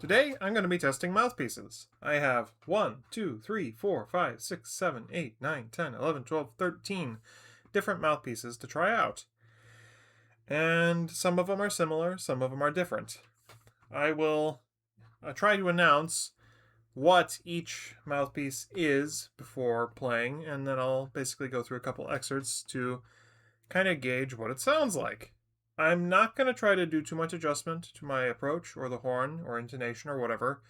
Today, I'm going to be testing mouthpieces. I have 1, 2, 3, 4, 5, 6, 7, 8, 9, 10, 11, 12, 13 different mouthpieces to try out. And some of them are similar, some of them are different. I will try to announce what each mouthpiece is before playing, and then I'll basically go through a couple excerpts to kind of gauge what it sounds like. I'm not going to try to do too much adjustment to my approach or the horn or intonation or whatever.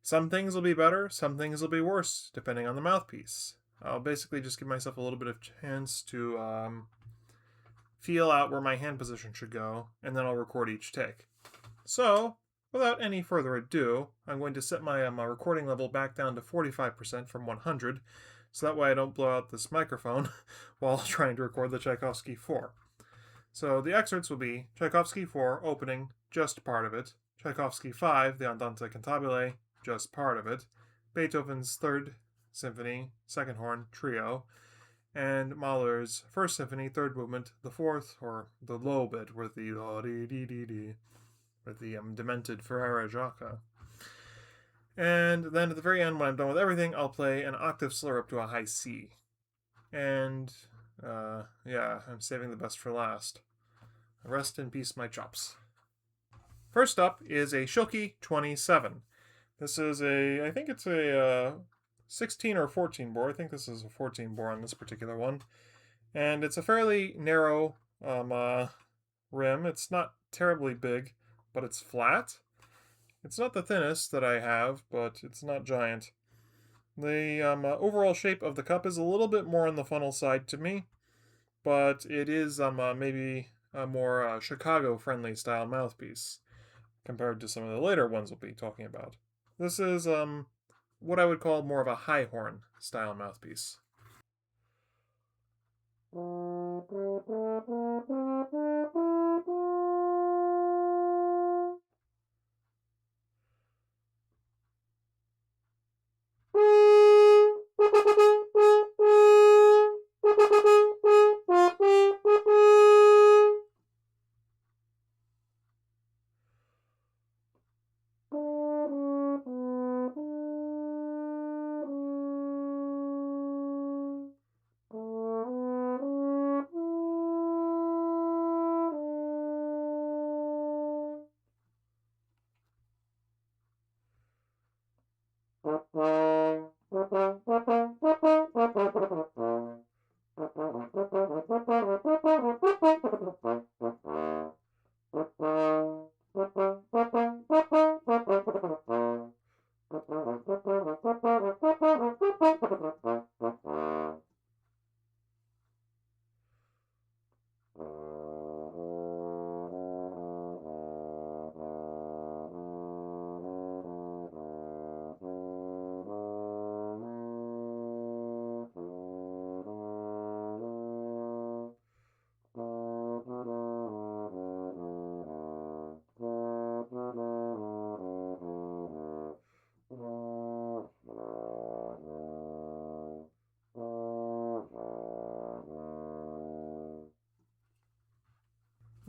Some things will be better, some things will be worse, depending on the mouthpiece. I'll basically just give myself a little bit of chance to feel out where my hand position should go, and then I'll record each take. So, without any further ado, I'm going to set my recording level back down to 45% from 100, so that way I don't blow out this microphone while trying to record the Tchaikovsky 4. So the excerpts will be Tchaikovsky 4, opening, just part of it, Tchaikovsky 5, the Andante Cantabile, just part of it, Beethoven's 3rd Symphony, second horn, trio, and Mahler's 1st Symphony, 3rd movement, the 4th, or the low bit, with the la-dee-dee-dee-dee, with the demented Ferrara Jacques. And then at the very end, when I'm done with everything, I'll play an octave slur up to a high C. And, yeah, I'm saving the best for last. Rest in peace, my chops. First up is a Schilke 27. This is I think it's a 16 or 14 bore. I think this is a 14 bore on this particular one. And it's a fairly narrow rim. It's not terribly big, but it's flat. It's not the thinnest that I have, but it's not giant. The overall shape of the cup is a little bit more on the funnel side to me, but it is maybe a more Chicago-friendly style mouthpiece compared to some of the later ones we'll be talking about. This is what I would call more of a high horn style mouthpiece.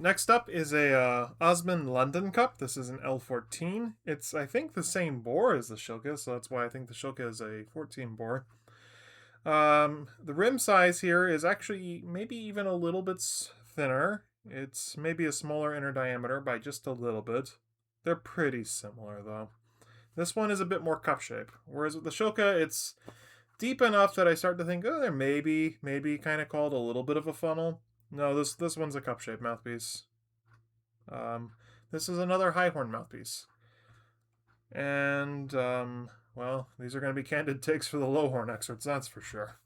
Next up is a Osmun London Cup. This is an L14. It's, I think, the same bore as the Schilke, so that's why I think the Schilke is a 14 bore. The rim size here is actually maybe even a little bit thinner. It's maybe a smaller inner diameter by just a little bit. They're pretty similar, though. This one is a bit more cup shape, whereas with the Schilke, it's deep enough that I start to think, oh, they're maybe kind of called a little bit of a funnel. No, this one's a cup shape mouthpiece. This is another high horn mouthpiece. And, well, these are going to be candid takes for the low horn excerpts, that's for sure.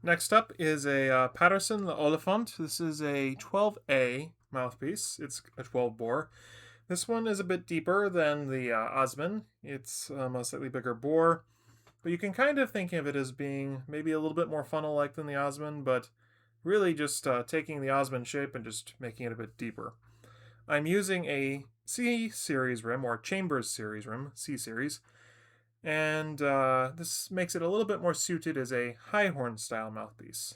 Next up is a Patterson L14. This is a 12A mouthpiece. It's a 12 bore. This one is a bit deeper than the Osmun. It's a slightly bigger bore, but you can kind of think of it as being maybe a little bit more funnel-like than the Osmun, but really just taking the Osmun shape and just making it a bit deeper. I'm using a C series rim, or Chambers series rim, C series, and this makes it a little bit more suited as a high horn style mouthpiece.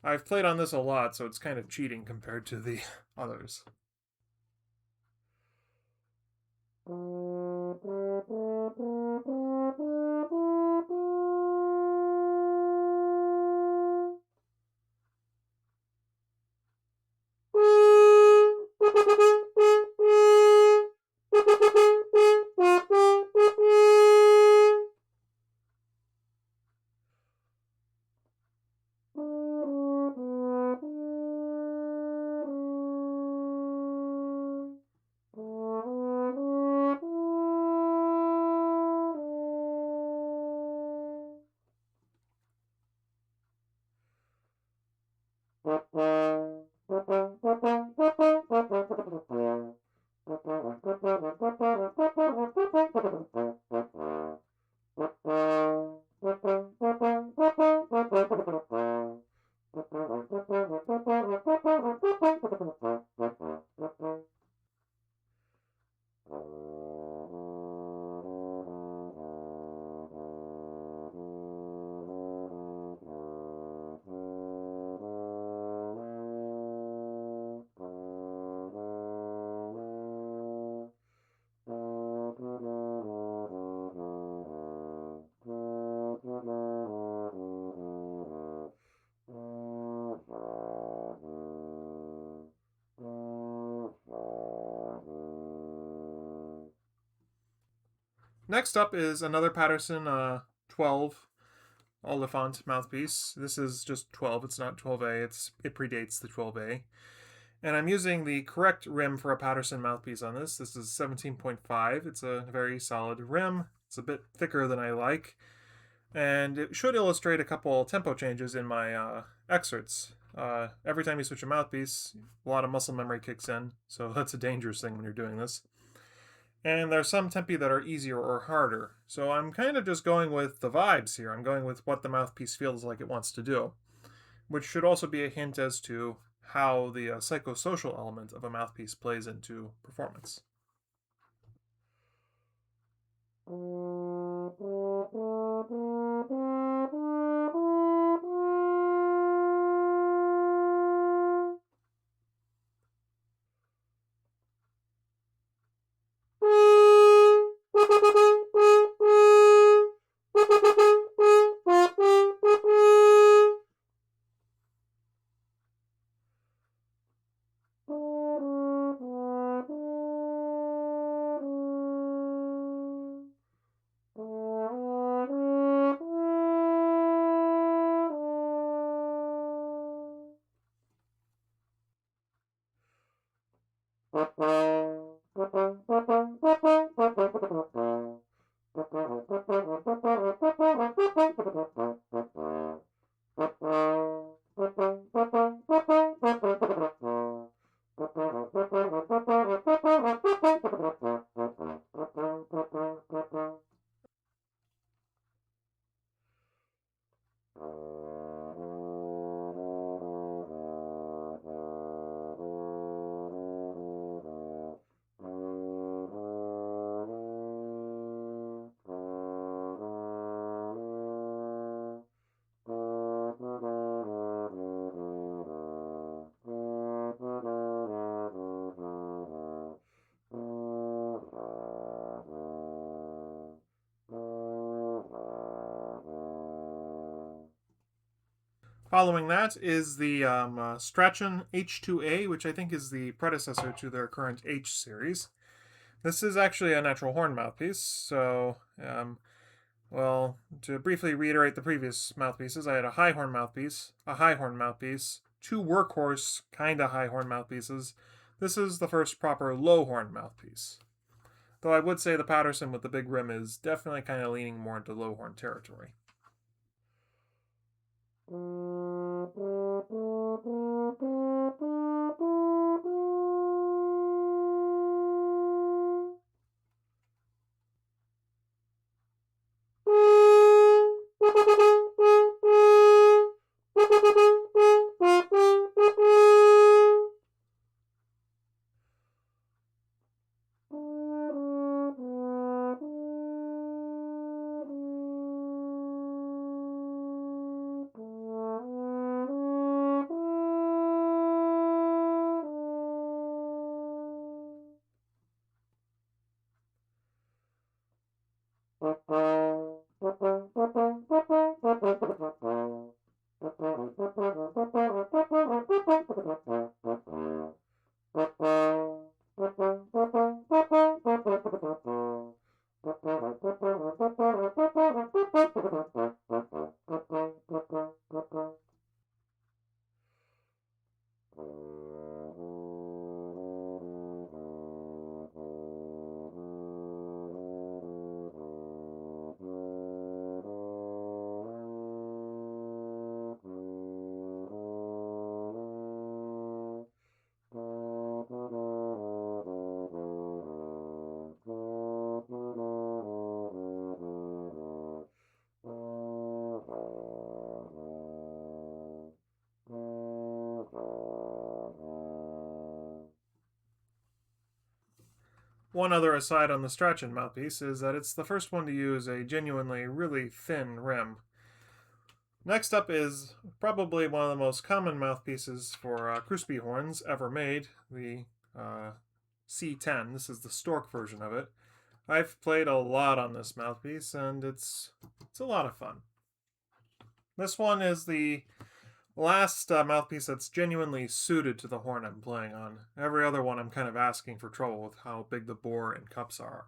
I've played on this a lot, so it's kind of cheating compared to the others. Next up is another Patterson 12 Oliphant mouthpiece. This is just 12, it's not 12A, it predates the 12A. And I'm using the correct rim for a Patterson mouthpiece on this. This is 17.5. It's a very solid rim. It's a bit thicker than I like. And it should illustrate a couple tempo changes in my excerpts. Every time you switch a mouthpiece, a lot of muscle memory kicks in, so that's a dangerous thing when you're doing this. And there's some tempi that are easier or harder. So I'm kind of just going with the vibes here. I'm going with what the mouthpiece feels like it wants to do, which should also be a hint as to how the psychosocial element of a mouthpiece plays into performance. Following that is the Strachan H2A, which I think is the predecessor to their current H series. This is actually a natural horn mouthpiece, so, well, to briefly reiterate the previous mouthpieces, I had a high horn mouthpiece, a high horn mouthpiece, two workhorse, kinda high horn mouthpieces. This is the first proper low horn mouthpiece. Though I would say the Patterson with the big rim is definitely kind of leaning more into low horn territory. One other aside on the Strachan mouthpiece is that it's the first one to use a genuinely really thin rim. Next up is probably one of the most common mouthpieces for Kruspe horns ever made, the C10. This is the Stork version of it. I've played a lot on this mouthpiece, and it's a lot of fun. This one is the last mouthpiece that's genuinely suited to the horn I'm playing on. Every other one I'm kind of asking for trouble with how big the bore and cups are.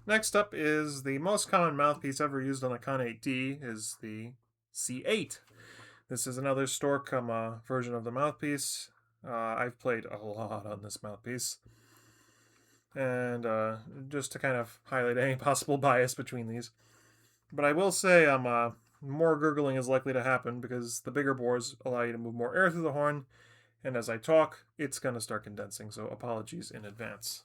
Next up is the most common mouthpiece ever used on a Con 8D is the C8. This is another Stork version of the mouthpiece. I've played a lot on this mouthpiece. And just to kind of highlight any possible bias between these. But I will say more gurgling is likely to happen because the bigger bores allow you to move more air through the horn, and as I talk, it's going to start condensing, so apologies in advance.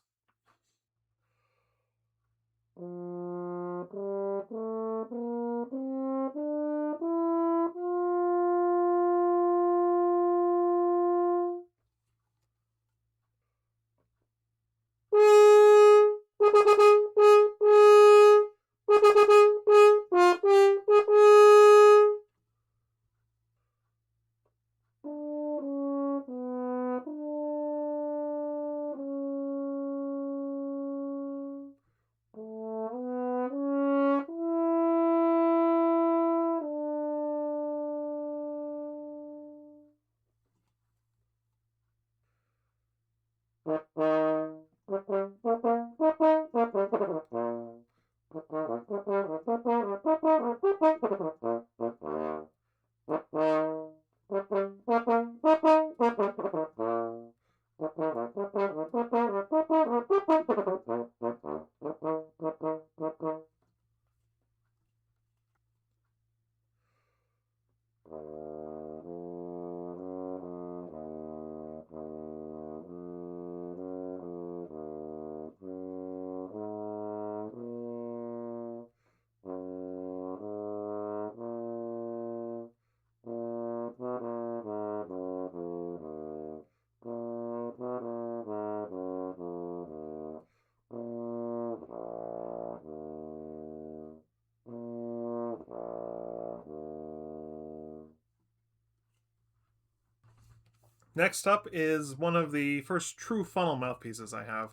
Next up is one of the first true funnel mouthpieces I have.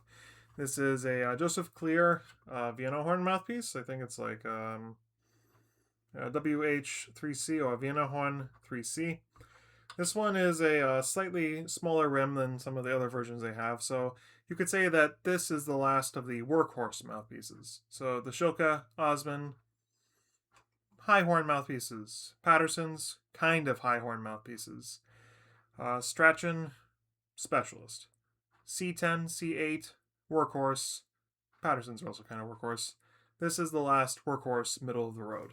This is a Joseph Clear Vienna horn mouthpiece. I think it's like WH3C or Vienna horn 3C. This one is a slightly smaller rim than some of the other versions they have, so you could say that this is the last of the workhorse mouthpieces. So the Schilke, Osmun, high horn mouthpieces. Patterson's, kind of high horn mouthpieces. Strachan, specialist. C10, C8, workhorse. Patterson's are also kind of workhorse. This is the last workhorse, middle of the road.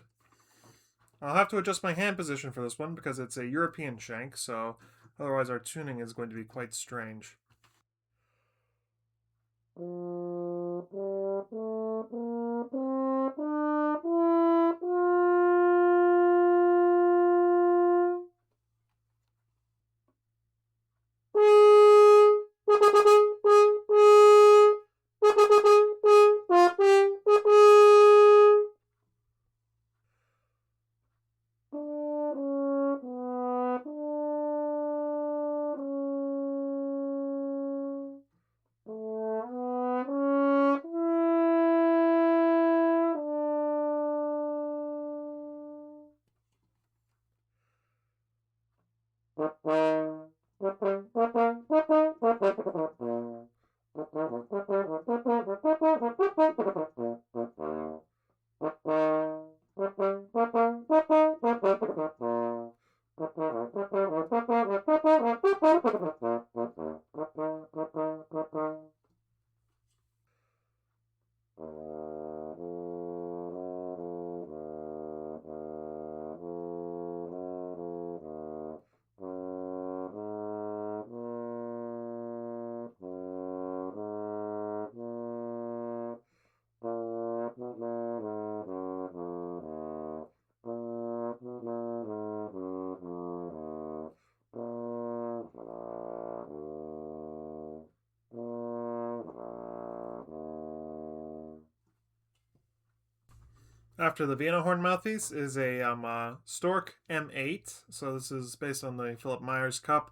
I'll have to adjust my hand position for this one because it's a European shank, so otherwise our tuning is going to be quite strange. After the Vienna horn mouthpiece is a Stork M8. So this is based on the Philip Myers Cup.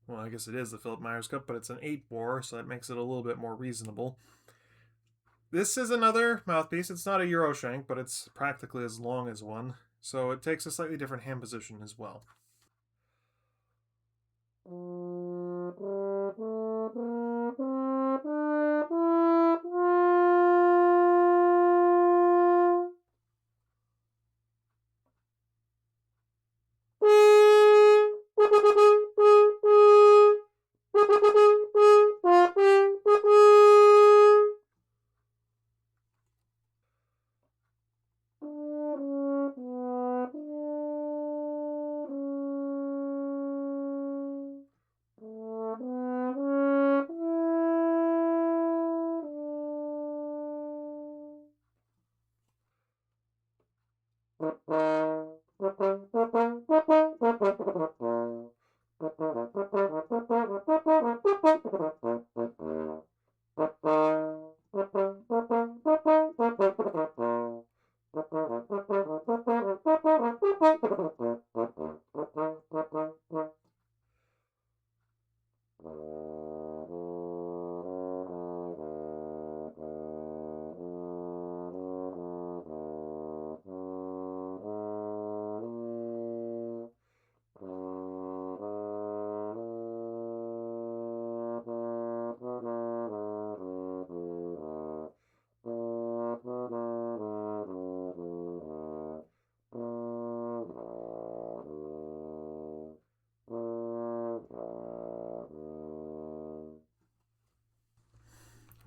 Well, I guess it is the Philip Myers Cup, but it's an 8 bore, so that makes it a little bit more reasonable. This is another mouthpiece. It's not a Euroshank, but it's practically as long as one, so it takes a slightly different hand position as well.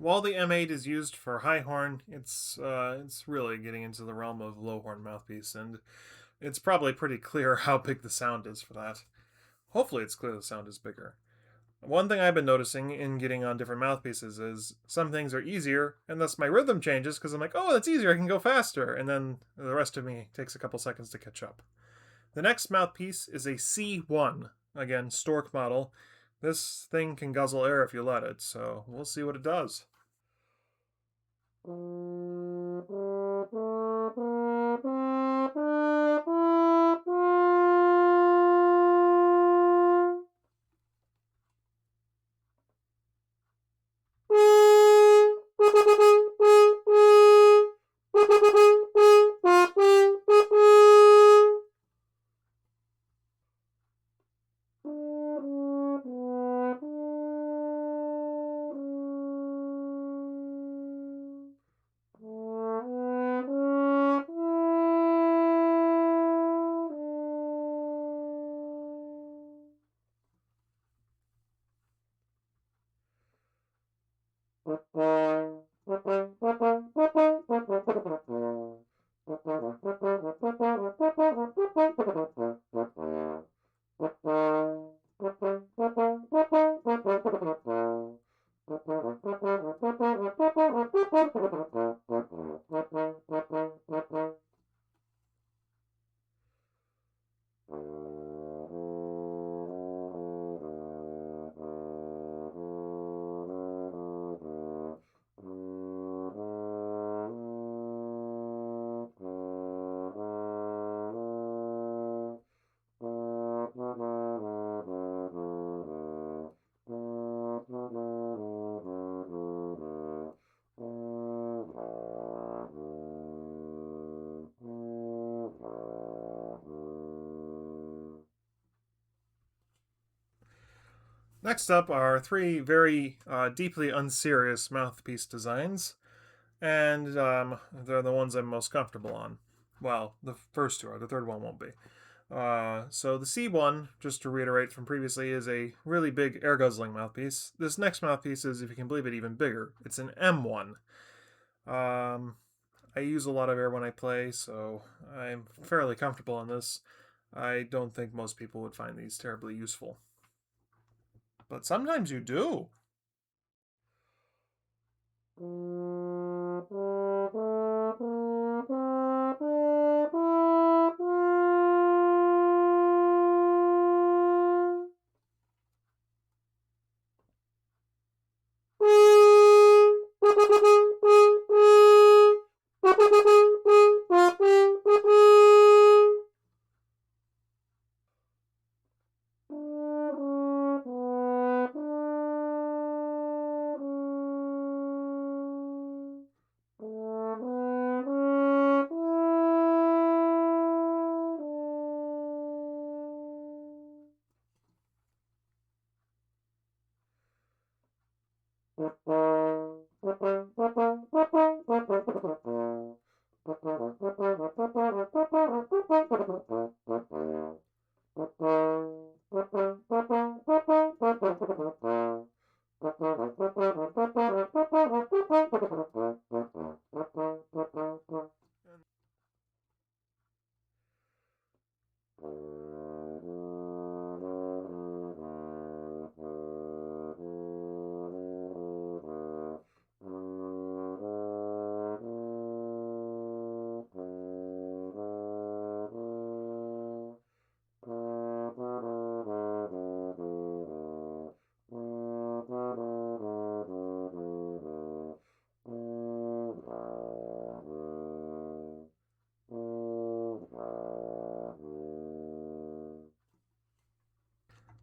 while the M8 is used for high horn, it's really getting into the realm of low horn mouthpiece, and it's probably pretty clear how big the sound is for that. Hopefully, it's clear the sound is bigger. One thing I've been noticing in getting on different mouthpieces is some things are easier, and thus my rhythm changes because I'm like, oh, that's easier, I can go faster, and then the rest of me takes a couple seconds to catch up. The next mouthpiece is a C1, again, Stork model. This thing can guzzle air if you let it, so we'll see what it does. Next up are three very deeply unserious mouthpiece designs, and they're the ones I'm most comfortable on. Well, the first two are, the third one won't be. So the C1, just to reiterate from previously, is a really big air guzzling mouthpiece. This next mouthpiece is, if you can believe it, even bigger. It's an M1. I use a lot of air when I play, so I'm fairly comfortable on this. I don't think most people would find these terribly useful. But sometimes you do.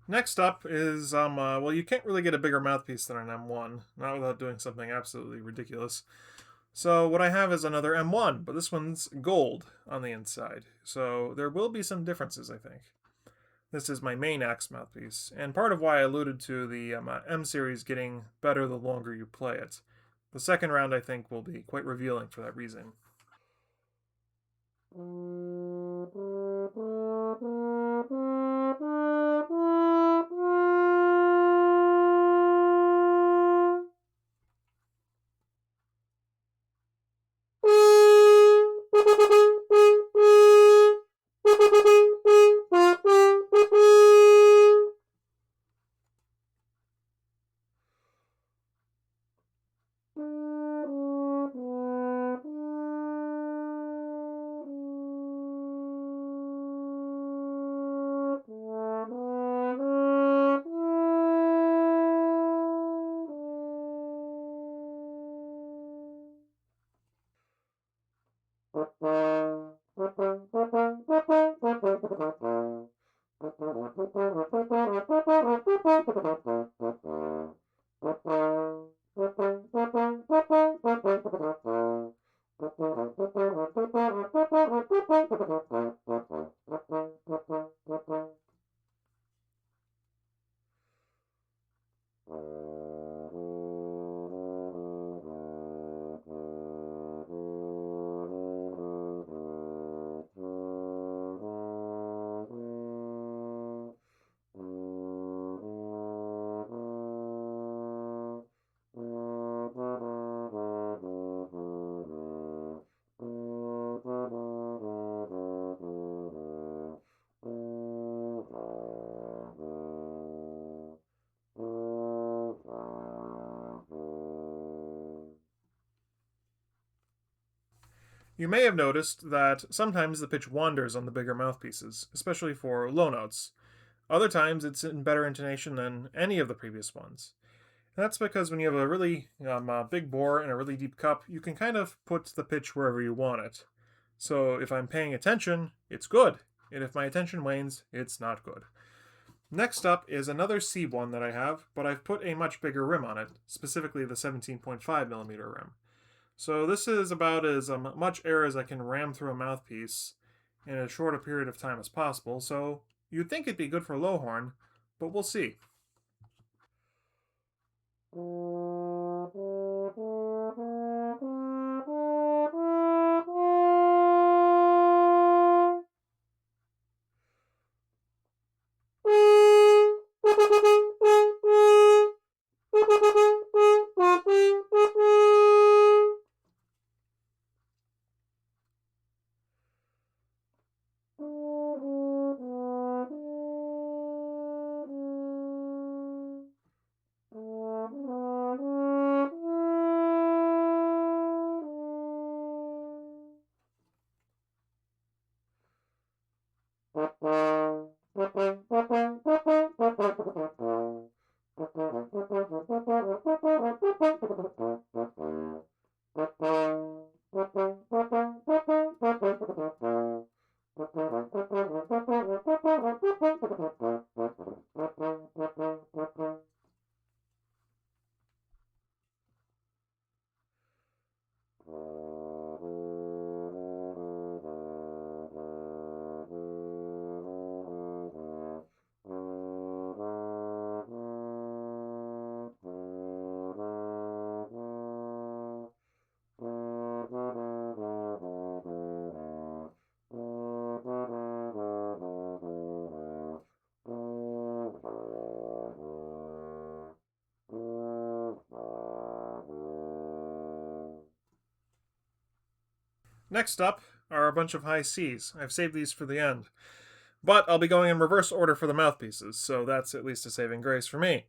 Next up is, well, you can't really get a bigger mouthpiece than an M1, not without doing something absolutely ridiculous. So what I have is another M1, but this one's gold on the inside. So there will be some differences, I think. This is my main axe mouthpiece, and part of why I alluded to the M series getting better the longer you play it. The second round, I think, will be quite revealing for that reason. You may have noticed that sometimes the pitch wanders on the bigger mouthpieces, especially for low notes. Other times it's in better intonation than any of the previous ones. That's because when you have a really big bore and a really deep cup, you can kind of put the pitch wherever you want it. So if I'm paying attention, it's good. And if my attention wanes, it's not good. Next up is another C1 that I have, but I've put a much bigger rim on it, specifically the 17.5mm rim. So this is about as much air as I can ram through a mouthpiece in as short a period of time as possible, so you'd think it'd be good for low horn, but we'll see. Next up are a bunch of high Cs. I've saved these for the end. But I'll be going in reverse order for the mouthpieces, so that's at least a saving grace for me.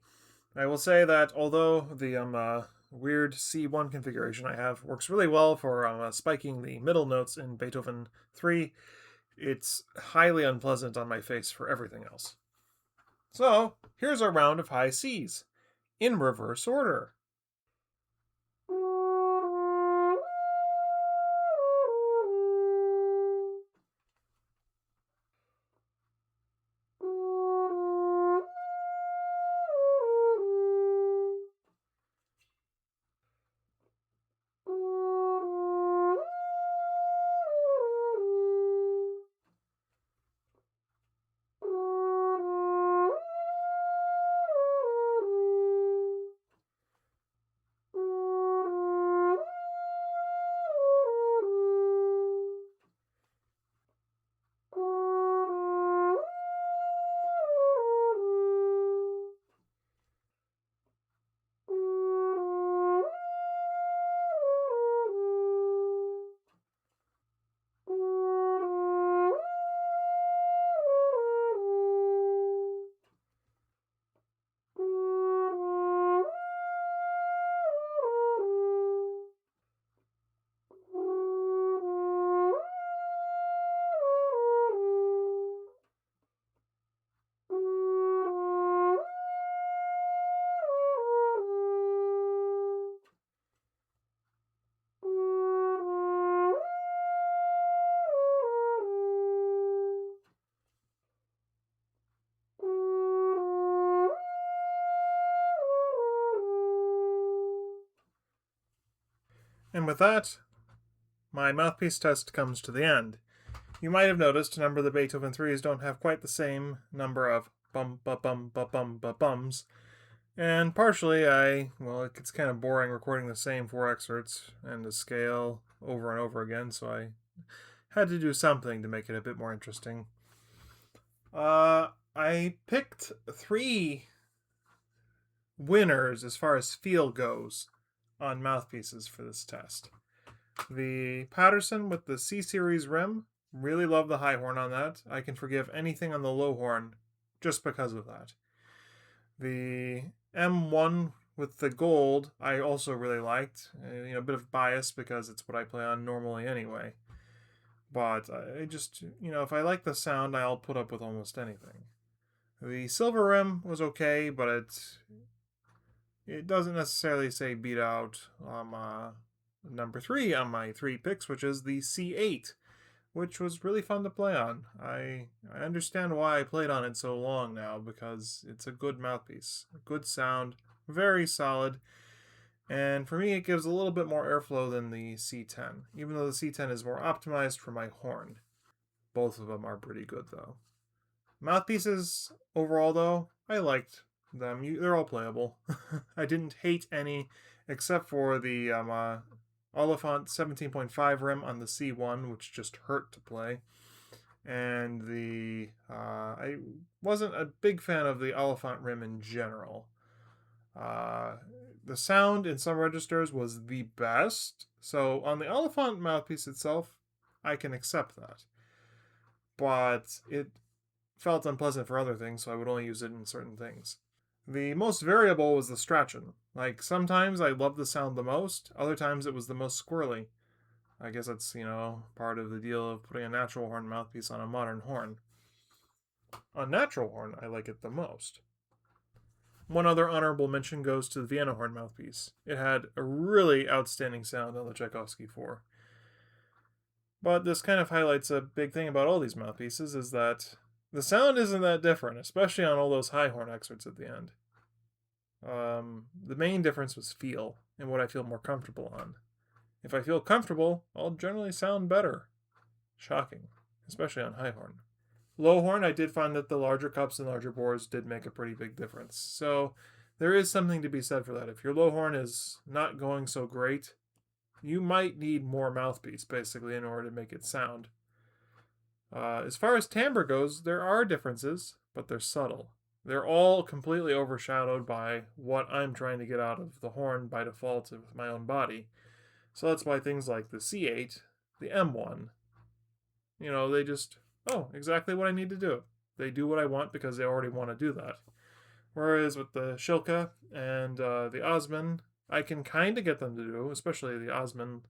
I will say that although the weird C1 configuration I have works really well for spiking the middle notes in Beethoven 3, it's highly unpleasant on my face for everything else. So, here's our round of high Cs, in reverse order. And with that, my mouthpiece test comes to the end. You might have noticed a number of the Beethoven 3s don't have quite the same number of bums, and partially it's kind of boring recording the same 4 excerpts and the scale over and over again, so I had to do something to make it a bit more interesting. I picked 3 winners as far as feel goes on mouthpieces for this test. The Patterson with the C-Series rim, really love the high horn on that. I can forgive anything on the low horn just because of that. The M1 with the gold, I also really liked. A bit of bias because it's what I play on normally anyway. But I just, if I like the sound, I'll put up with almost anything. The silver rim was okay, but it doesn't necessarily say beat out number 3 on my 3 picks, which is the C8, which was really fun to play on. I understand why I played on it so long now, because it's a good mouthpiece. A good sound, very solid, and for me it gives a little bit more airflow than the C10, even though the C10 is more optimized for my horn. Both of them are pretty good, though. Mouthpieces, overall, though, I liked them. They're all playable. I didn't hate any, except for the Oliphant 17.5 rim on the C1, which just hurt to play. And I wasn't a big fan of the Oliphant rim in general. The sound in some registers was the best, so on the Oliphant mouthpiece itself, I can accept that. But it felt unpleasant for other things, so I would only use it in certain things. The most variable was the Strachan. Like, sometimes I loved the sound the most, other times it was the most squirrely. I guess that's, part of the deal of putting a natural horn mouthpiece on a modern horn. On natural horn, I like it the most. One other honorable mention goes to the Vienna horn mouthpiece. It had a really outstanding sound on the Tchaikovsky 4. But this kind of highlights a big thing about all these mouthpieces, is that the sound isn't that different, especially on all those high horn excerpts at the end. The main difference was feel, and what I feel more comfortable on. If I feel comfortable, I'll generally sound better. Shocking, especially on high horn. Low horn, I did find that the larger cups and larger bores did make a pretty big difference. So there is something to be said for that. If your low horn is not going so great, you might need more mouthpiece, basically, in order to make it sound. As far as timbre goes, there are differences, but they're subtle. They're all completely overshadowed by what I'm trying to get out of the horn by default with my own body. So that's why things like the C8, the M1, they just, exactly what I need to do. They do what I want because they already want to do that. Whereas with the Schilke and the Osmun, I can kind of get them to do, especially the Osmun,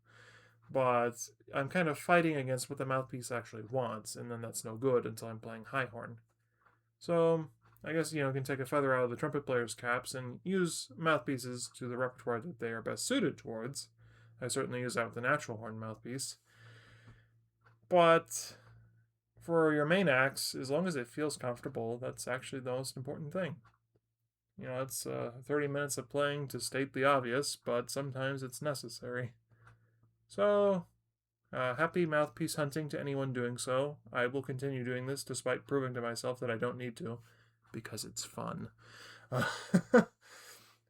but I'm kind of fighting against what the mouthpiece actually wants, and then that's no good until I'm playing high horn. So I guess, you can take a feather out of the trumpet player's caps and use mouthpieces to the repertoire that they are best suited towards. I certainly use that with the natural horn mouthpiece. But for your main acts, as long as it feels comfortable, that's actually the most important thing. It's 30 minutes of playing to state the obvious, but sometimes it's necessary. So, happy mouthpiece hunting to anyone doing so. I will continue doing this despite proving to myself that I don't need to, because it's fun.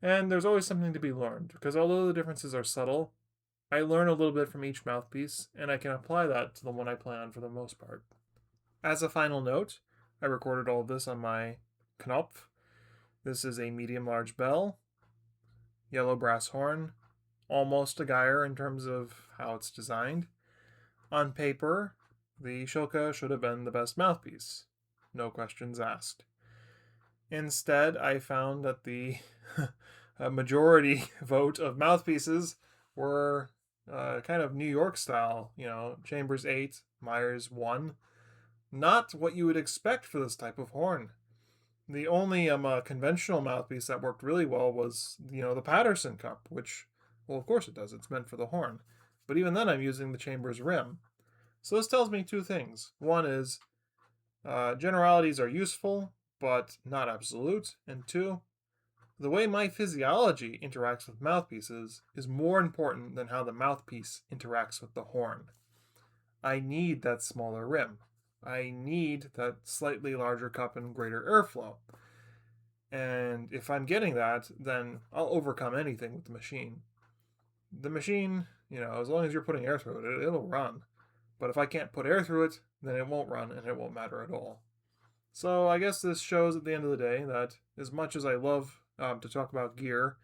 And there's always something to be learned, because although the differences are subtle, I learn a little bit from each mouthpiece, and I can apply that to the one I play on for the most part. As a final note, I recorded all of this on my Knopf. This is a medium-large bell, yellow brass horn, almost a Geyer in terms of how it's designed. On paper, the Schilke should have been the best mouthpiece. No questions asked. Instead, I found that the majority vote of mouthpieces were kind of New York style, Chambers 8, Myers 1. Not what you would expect for this type of horn. The only conventional mouthpiece that worked really well was, the Patterson cup, which, well, of course it does. It's meant for the horn. But even then, I'm using the Chambers rim. So this tells me 2 things. One is generalities are useful, but not absolute. And 2, The way my physiology interacts with mouthpieces is more important than how the mouthpiece interacts with the horn. I need that smaller rim. I need that slightly larger cup and greater airflow. And if I'm getting that, then I'll overcome anything with the machine. The machine, as long as you're putting air through it, it'll run. But if I can't put air through it, then it won't run and it won't matter at all. So I guess this shows at the end of the day that as much as I love to talk about gear,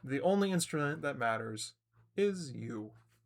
the only instrument that matters is you.